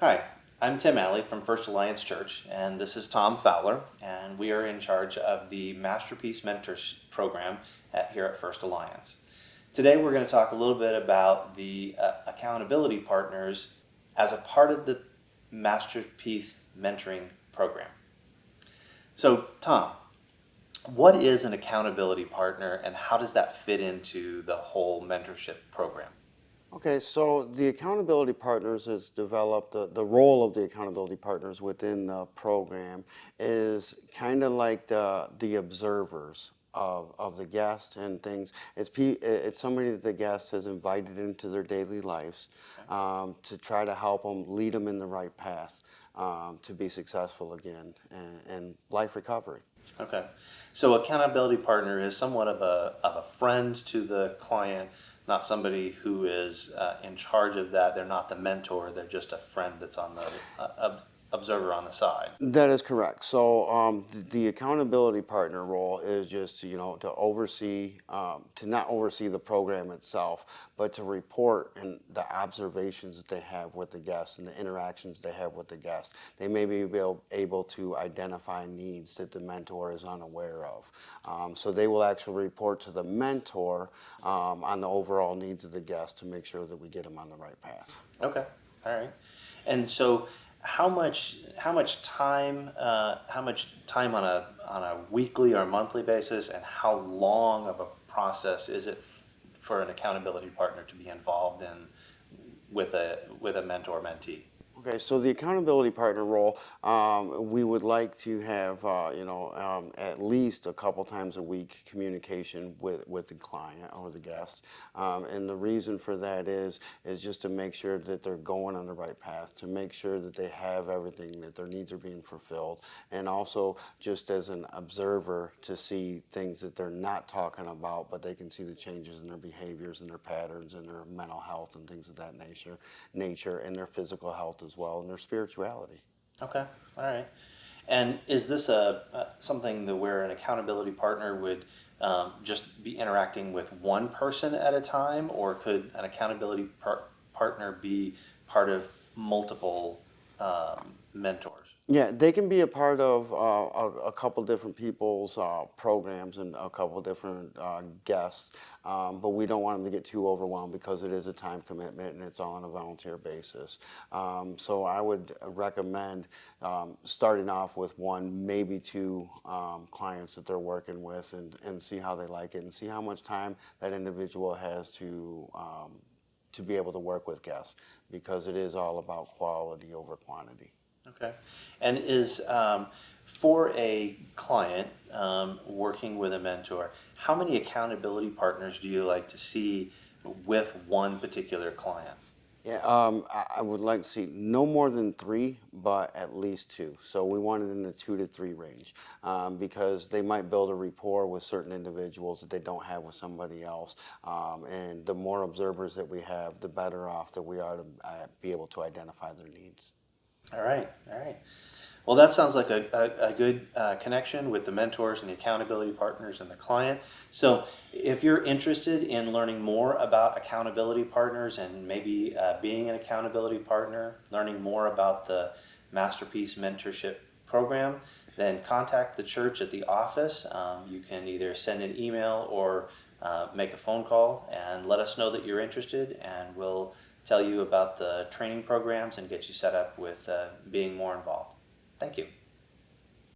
Hi, I'm Tim Alley from First Alliance Church, and this is Tom Fowler, and we are in charge of the Masterpiece Mentors program here at First Alliance. Today we're going to talk a little bit about the accountability partners as a part of the Masterpiece Mentoring program. So, Tom, what is an accountability partner, and how does that fit into the whole mentorship program? Okay, so the accountability partners has developed the role of the accountability partners within the program is kind of like the observers of the guest and things. It's somebody that the guest has invited into their daily lives to try to help them lead them in the right path to be successful again and life recovery. Okay. So accountability partner is somewhat of a friend to the client, not somebody who is in charge of that. They're not the mentor. They're just a friend that's on the observer on the side. That is correct. So the accountability partner role is just to oversee, to not oversee the program itself, but to report and the observations that they have with the guests and the interactions they have with the guests. They may be able to identify needs that the mentor is unaware of. So they will actually report to the mentor on the overall needs of the guest to make sure that we get them on the right path. Okay. All right. And so how much time on a weekly or monthly basis, and how long of a process is it for an accountability partner to be involved in with a mentor mentee? Okay, so the accountability partner role, we would like to have, at least a couple times a week communication with the client or the guest. And the reason for that is just to make sure that they're going on the right path, to make sure that they have everything, that their needs are being fulfilled, and also just as an observer to see things that they're not talking about, but they can see the changes in their behaviors and their patterns and their mental health and things of that nature and their physical health as well, and their spirituality. Okay, all right. And is this something that where an accountability partner would just be interacting with one person at a time, or could an accountability partner be part of multiple mentors? Yeah, they can be a part of a couple different people's programs and a couple different guests, but we don't want them to get too overwhelmed because it is a time commitment and it's all on a volunteer basis. So I would recommend starting off with one, maybe two clients that they're working with and see how they like it and see how much time that individual has to be able to work with guests because it is all about quality over quantity. Okay. And is for a client working with a mentor, how many accountability partners do you like to see with one particular client? Yeah, I would like to see no more than three, but at least two. So we want it in the 2 to 3 range because they might build a rapport with certain individuals that they don't have with somebody else. And the more observers that we have, the better off that we are to be able to identify their needs. All right, all right. Well, that sounds like a good connection with the mentors and the accountability partners and the client. So, if you're interested in learning more about accountability partners and maybe being an accountability partner, learning more about the Masterpiece Mentorship Program, then contact the church at the office. You can either send an email or make a phone call and let us know that you're interested, and we'll tell you about the training programs and get you set up with being more involved. Thank you.